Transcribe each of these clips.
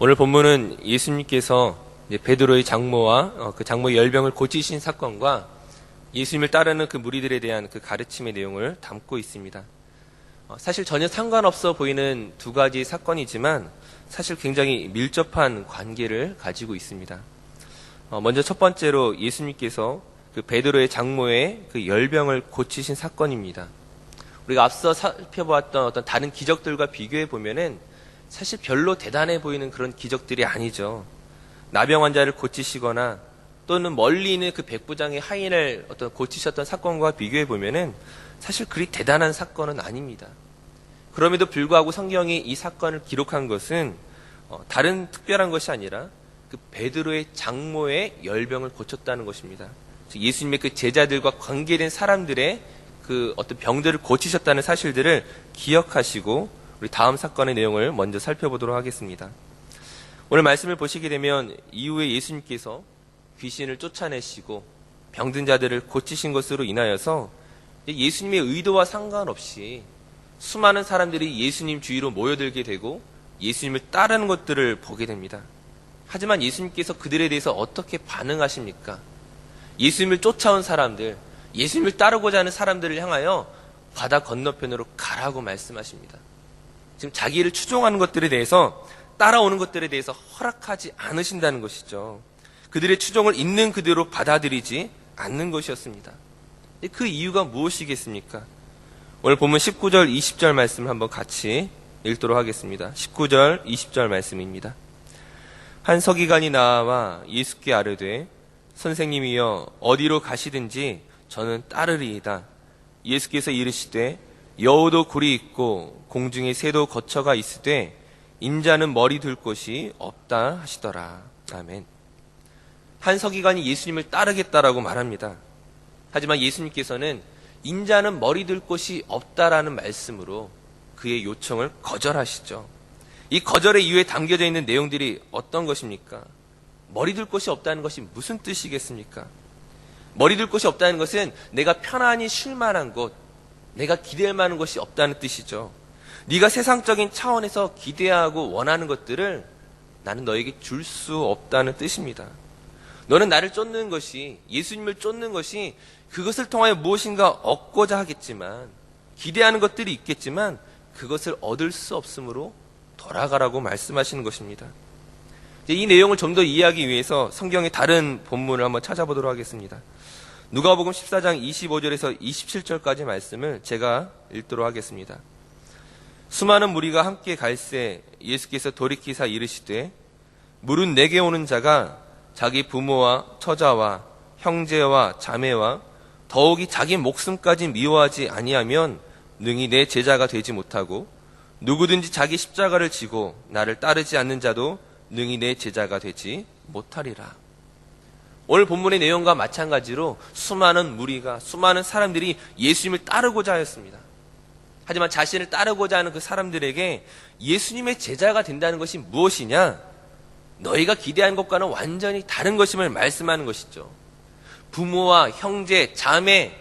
오늘 본문은 예수님께서 베드로의 장모와 그 장모의 열병을 고치신 사건과 예수님을 따르는 그 무리들에 대한 그 가르침의 내용을 담고 있습니다. 사실 전혀 상관없어 보이는 두 가지 사건이지만 사실 굉장히 밀접한 관계를 가지고 있습니다. 먼저 첫 번째로 예수님께서 그 베드로의 장모의 그 열병을 고치신 사건입니다. 우리가 앞서 살펴보았던 어떤 다른 기적들과 비교해 보면은 사실 별로 대단해 보이는 그런 기적들이 아니죠. 나병 환자를 고치시거나 또는 멀리 있는 그 백부장의 하인을 고치셨던 사건과 비교해 보면은 사실 그리 대단한 사건은 아닙니다. 그럼에도 불구하고 성경이 이 사건을 기록한 것은 다른 특별한 것이 아니라 그 베드로의 장모의 열병을 고쳤다는 것입니다. 즉 예수님의 그 제자들과 관계된 사람들의 그 어떤 병들을 고치셨다는 사실들을 기억하시고 우리 다음 사건의 내용을 먼저 살펴보도록 하겠습니다. 오늘 말씀을 보시게 되면 이후에 예수님께서 귀신을 쫓아내시고 병든 자들을 고치신 것으로 인하여서 예수님의 의도와 상관없이 수많은 사람들이 예수님 주위로 모여들게 되고 예수님을 따르는 것들을 보게 됩니다. 하지만 예수님께서 그들에 대해서 어떻게 반응하십니까? 예수님을 쫓아온 사람들, 예수님을 따르고자 하는 사람들을 향하여 바다 건너편으로 가라고 말씀하십니다. 지금 자기를 추종하는 것들에 대해서 따라오는 것들에 대해서 허락하지 않으신다는 것이죠. 그들의 추종을 있는 그대로 받아들이지 않는 것이었습니다. 그 이유가 무엇이겠습니까? 오늘 본문 19절, 20절 말씀을 한번 같이 읽도록 하겠습니다. 19절, 20절 말씀입니다. 한 서기관이 나와 예수께 아뢰되 선생님이여 어디로 가시든지 저는 따르리이다. 예수께서 이르시되 여우도 굴이 있고 공중에 새도 거처가 있으되 인자는 머리 둘 곳이 없다 하시더라. 아멘. 한 서기관이 예수님을 따르겠다라고 말합니다. 하지만 예수님께서는 인자는 머리 둘 곳이 없다라는 말씀으로 그의 요청을 거절하시죠. 이 거절의 이유에 담겨져 있는 내용들이 어떤 것입니까? 머리 둘 곳이 없다는 것이 무슨 뜻이겠습니까? 머리 둘 곳이 없다는 것은 내가 편안히 쉴 만한 곳, 내가 기대할 만한 것이 없다는 뜻이죠. 네가 세상적인 차원에서 기대하고 원하는 것들을 나는 너에게 줄 수 없다는 뜻입니다. 너는 나를 쫓는 것이, 예수님을 쫓는 것이 그것을 통하여 무엇인가 얻고자 하겠지만, 기대하는 것들이 있겠지만 그것을 얻을 수 없으므로 돌아가라고 말씀하시는 것입니다. 이 내용을 좀 더 이해하기 위해서 성경의 다른 본문을 한번 찾아보도록 하겠습니다. 누가복음 14장 25절에서 27절까지 말씀을 제가 읽도록 하겠습니다. 수많은 무리가 함께 갈새 예수께서 돌이키사 이르시되 물은 내게 오는 자가 자기 부모와 처자와 형제와 자매와 더욱이 자기 목숨까지 미워하지 아니하면 능히 내 제자가 되지 못하고 누구든지 자기 십자가를 지고 나를 따르지 않는 자도 능히 내 제자가 되지 못하리라. 오늘 본문의 내용과 마찬가지로 수많은 무리가, 수많은 사람들이 예수님을 따르고자 하였습니다. 하지만 자신을 따르고자 하는 그 사람들에게 예수님의 제자가 된다는 것이 무엇이냐? 너희가 기대한 것과는 완전히 다른 것임을 말씀하는 것이죠. 부모와 형제, 자매,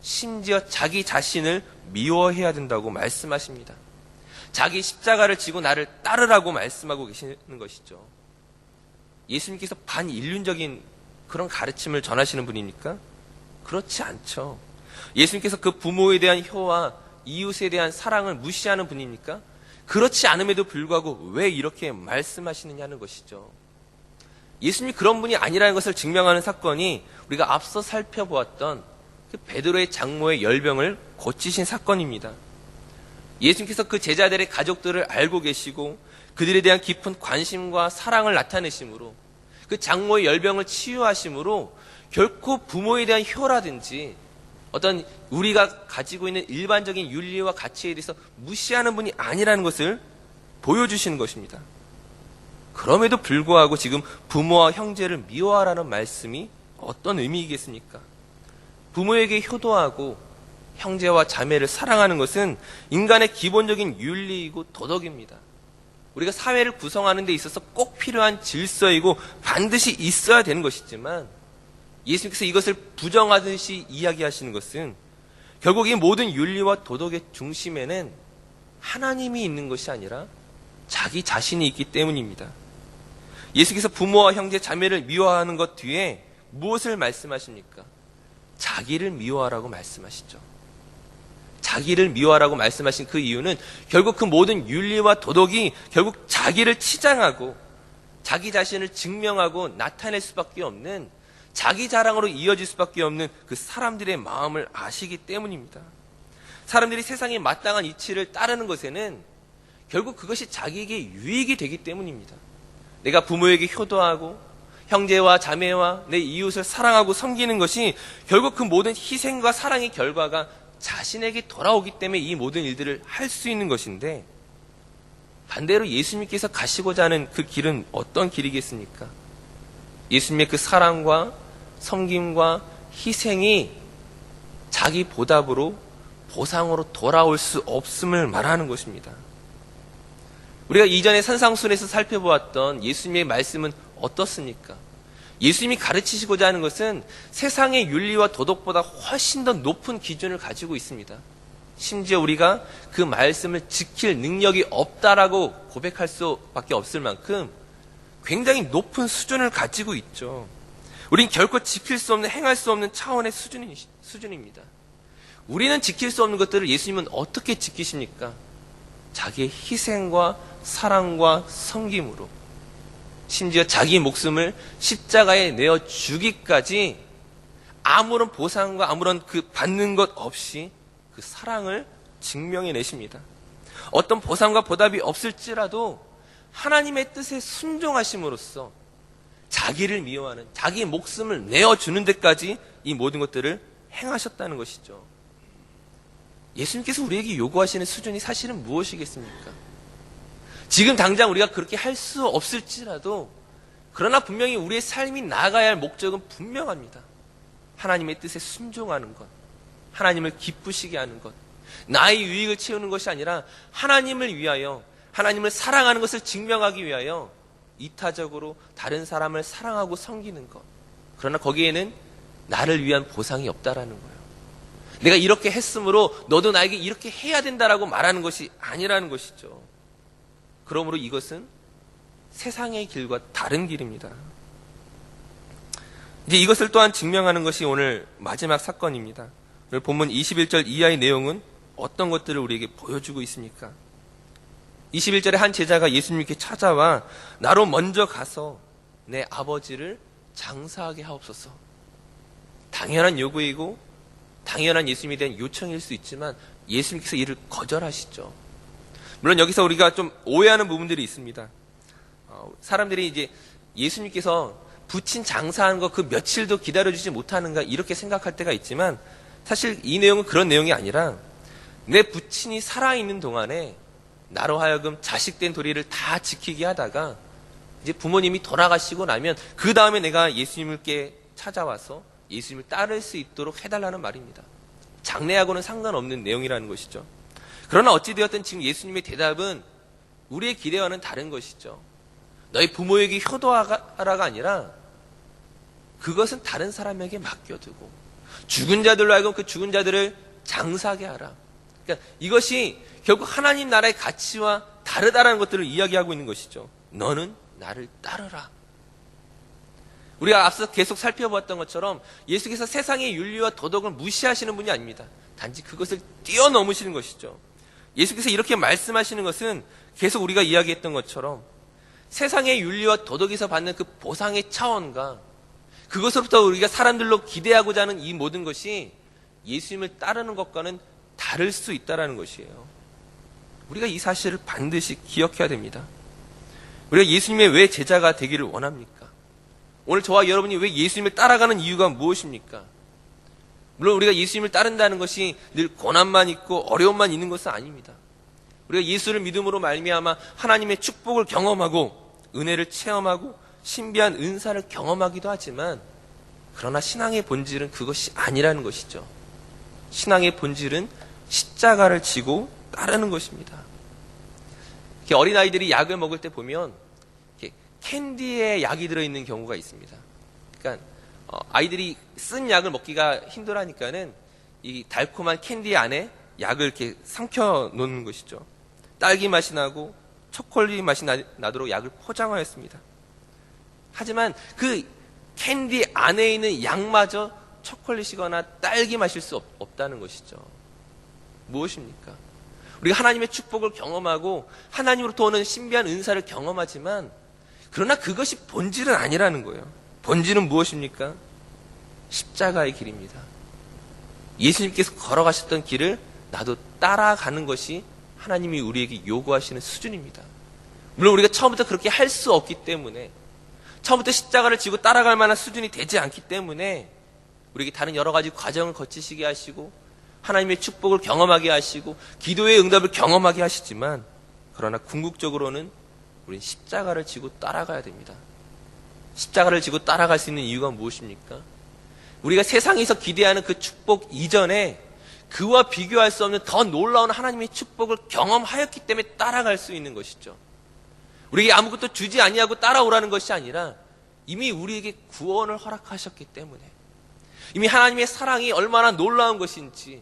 심지어 자기 자신을 미워해야 된다고 말씀하십니다. 자기 십자가를 지고 나를 따르라고 말씀하고 계시는 것이죠. 예수님께서 반인륜적인 그런 가르침을 전하시는 분입니까? 그렇지 않죠. 예수님께서 그 부모에 대한 효와 이웃에 대한 사랑을 무시하는 분입니까? 그렇지 않음에도 불구하고 왜 이렇게 말씀하시느냐는 것이죠. 예수님이 그런 분이 아니라는 것을 증명하는 사건이 우리가 앞서 살펴보았던 그 베드로의 장모의 열병을 고치신 사건입니다. 예수님께서 그 제자들의 가족들을 알고 계시고 그들에 대한 깊은 관심과 사랑을 나타내심으로 그 장모의 열병을 치유하심으로 결코 부모에 대한 효라든지 어떤 우리가 가지고 있는 일반적인 윤리와 가치에 대해서 무시하는 분이 아니라는 것을 보여주시는 것입니다. 그럼에도 불구하고 지금 부모와 형제를 미워하라는 말씀이 어떤 의미이겠습니까? 부모에게 효도하고 형제와 자매를 사랑하는 것은 인간의 기본적인 윤리이고 도덕입니다. 우리가 사회를 구성하는 데 있어서 꼭 필요한 질서이고 반드시 있어야 되는 것이지만 예수님께서 이것을 부정하듯이 이야기하시는 것은 결국 이 모든 윤리와 도덕의 중심에는 하나님이 있는 것이 아니라 자기 자신이 있기 때문입니다. 예수께서 부모와 형제, 자매를 미워하는 것 뒤에 무엇을 말씀하십니까? 자기를 미워하라고 말씀하시죠. 자기를 미워하라고 말씀하신 그 이유는 결국 그 모든 윤리와 도덕이 결국 자기를 치장하고 자기 자신을 증명하고 나타낼 수밖에 없는, 자기 자랑으로 이어질 수밖에 없는 그 사람들의 마음을 아시기 때문입니다. 사람들이 세상에 마땅한 이치를 따르는 것에는 결국 그것이 자기에게 유익이 되기 때문입니다. 내가 부모에게 효도하고 형제와 자매와 내 이웃을 사랑하고 섬기는 것이 결국 그 모든 희생과 사랑의 결과가 자신에게 돌아오기 때문에 이 모든 일들을 할 수 있는 것인데, 반대로 예수님께서 가시고자 하는 그 길은 어떤 길이겠습니까? 예수님의 그 사랑과 섬김과 희생이 자기 보답으로, 보상으로 돌아올 수 없음을 말하는 것입니다. 우리가 이전에 산상순에서 살펴보았던 예수님의 말씀은 어떻습니까? 예수님이 가르치시고자 하는 것은 세상의 윤리와 도덕보다 훨씬 더 높은 기준을 가지고 있습니다. 심지어 우리가 그 말씀을 지킬 능력이 없다라고 고백할 수밖에 없을 만큼 굉장히 높은 수준을 가지고 있죠. 우린 결코 지킬 수 없는, 행할 수 없는 차원의 수준입니다. 우리는 지킬 수 없는 것들을 예수님은 어떻게 지키십니까? 자기의 희생과 사랑과 섬김으로, 심지어 자기 목숨을 십자가에 내어 주기까지 아무런 보상과 아무런 그 받는 것 없이 그 사랑을 증명해 내십니다. 어떤 보상과 보답이 없을지라도 하나님의 뜻에 순종하심으로써 자기를 미워하는, 자기 목숨을 내어주는 데까지 이 모든 것들을 행하셨다는 것이죠. 예수님께서 우리에게 요구하시는 수준이 사실은 무엇이겠습니까? 지금 당장 우리가 그렇게 할 수 없을지라도, 그러나 분명히 우리의 삶이 나아가야 할 목적은 분명합니다. 하나님의 뜻에 순종하는 것, 하나님을 기쁘시게 하는 것, 나의 유익을 채우는 것이 아니라 하나님을 위하여, 하나님을 사랑하는 것을 증명하기 위하여 이타적으로 다른 사람을 사랑하고 섬기는 것. 그러나 거기에는 나를 위한 보상이 없다라는 거예요. 내가 이렇게 했으므로 너도 나에게 이렇게 해야 된다라고 말하는 것이 아니라는 것이죠. 그러므로 이것은 세상의 길과 다른 길입니다. 이제 이것을 또한 증명하는 것이 오늘 마지막 사건입니다. 오늘 본문 21절 이하의 내용은 어떤 것들을 우리에게 보여주고 있습니까? 21절에 한 제자가 예수님께 찾아와 나로 먼저 가서 내 아버지를 장사하게 하옵소서. 당연한 요구이고 당연한 예수님에 대한 요청일 수 있지만 예수님께서 이를 거절하시죠. 물론 여기서 우리가 좀 오해하는 부분들이 있습니다. 사람들이 이제 예수님께서 부친 장사하는 거 그 며칠도 기다려주지 못하는가 이렇게 생각할 때가 있지만, 사실 이 내용은 그런 내용이 아니라 내 부친이 살아있는 동안에 나로 하여금 자식된 도리를 다 지키게 하다가 이제 부모님이 돌아가시고 나면 그 다음에 내가 예수님께 찾아와서 예수님을 따를 수 있도록 해달라는 말입니다. 장래하고는 상관없는 내용이라는 것이죠. 그러나 어찌되었든 지금 예수님의 대답은 우리의 기대와는 다른 것이죠. 너희 부모에게 효도하라가 아니라 그것은 다른 사람에게 맡겨두고 죽은 자들로 하여금 그 죽은 자들을 장사하게 하라. 그러니까 이것이 결국 하나님 나라의 가치와 다르다라는 것들을 이야기하고 있는 것이죠. 너는 나를 따르라. 우리가 앞서 계속 살펴보았던 것처럼 예수께서 세상의 윤리와 도덕을 무시하시는 분이 아닙니다. 단지 그것을 뛰어넘으시는 것이죠. 예수께서 이렇게 말씀하시는 것은 계속 우리가 이야기했던 것처럼 세상의 윤리와 도덕에서 받는 그 보상의 차원과 그것으로부터 우리가 사람들로 기대하고자 하는 이 모든 것이 예수님을 따르는 것과는 다를 수 있다는 것이에요. 우리가 이 사실을 반드시 기억해야 됩니다. 우리가 예수님의 왜 제자가 되기를 원합니까? 오늘 저와 여러분이 왜 예수님을 따라가는 이유가 무엇입니까? 물론 우리가 예수님을 따른다는 것이 늘 고난만 있고 어려움만 있는 것은 아닙니다. 우리가 예수를 믿음으로 말미암아 하나님의 축복을 경험하고 은혜를 체험하고 신비한 은사를 경험하기도 하지만, 그러나 신앙의 본질은 그것이 아니라는 것이죠. 신앙의 본질은 십자가를 지고 따르는 것입니다. 어린아이들이 약을 먹을 때 보면 캔디에 약이 들어있는 경우가 있습니다. 그러니까 아이들이 쓴 약을 먹기가 힘들하니까는 이 달콤한 캔디 안에 약을 이렇게 삼켜 놓는 것이죠. 딸기 맛이 나고 초콜릿 맛이 나도록 약을 포장하였습니다. 하지만 그 캔디 안에 있는 양마저 초콜릿이거나 딸기 마실 수 없다는 것이죠. 무엇입니까? 우리가 하나님의 축복을 경험하고 하나님으로부터 오는 신비한 은사를 경험하지만 그러나 그것이 본질은 아니라는 거예요. 본질은 무엇입니까? 십자가의 길입니다. 예수님께서 걸어가셨던 길을 나도 따라가는 것이 하나님이 우리에게 요구하시는 수준입니다. 물론 우리가 처음부터 그렇게 할 수 없기 때문에, 처음부터 십자가를 지고 따라갈 만한 수준이 되지 않기 때문에 우리에게 다른 여러 가지 과정을 거치시게 하시고 하나님의 축복을 경험하게 하시고 기도의 응답을 경험하게 하시지만, 그러나 궁극적으로는 우리는 십자가를 지고 따라가야 됩니다. 십자가를 지고 따라갈 수 있는 이유가 무엇입니까? 우리가 세상에서 기대하는 그 축복 이전에 그와 비교할 수 없는 더 놀라운 하나님의 축복을 경험하였기 때문에 따라갈 수 있는 것이죠. 우리에게 아무것도 주지 아니하고 따라오라는 것이 아니라 이미 우리에게 구원을 허락하셨기 때문에, 이미 하나님의 사랑이 얼마나 놀라운 것인지,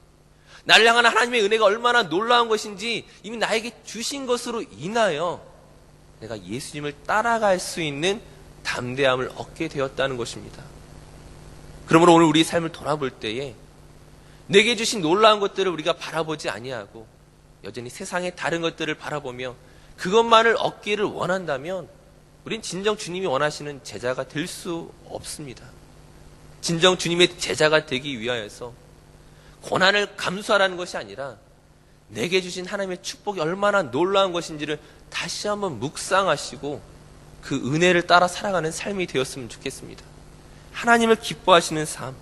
나를 향한 하나님의 은혜가 얼마나 놀라운 것인지 이미 나에게 주신 것으로 인하여 내가 예수님을 따라갈 수 있는 담대함을 얻게 되었다는 것입니다. 그러므로 오늘 우리 삶을 돌아볼 때에 내게 주신 놀라운 것들을 우리가 바라보지 아니하고 여전히 세상의 다른 것들을 바라보며 그것만을 얻기를 원한다면 우린 진정 주님이 원하시는 제자가 될 수 없습니다. 진정 주님의 제자가 되기 위하여서 고난을 감수하라는 것이 아니라 내게 주신 하나님의 축복이 얼마나 놀라운 것인지를 다시 한번 묵상하시고 그 은혜를 따라 살아가는 삶이 되었으면 좋겠습니다. 하나님을 기뻐하시는 삶,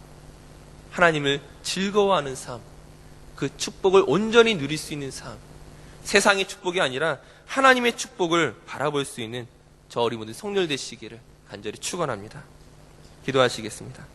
하나님을 즐거워하는 삶, 그 축복을 온전히 누릴 수 있는 삶, 세상의 축복이 아니라 하나님의 축복을 바라볼 수 있는 저 어린 분들 성렬 되시기를 간절히 축원합니다. 기도하시겠습니다.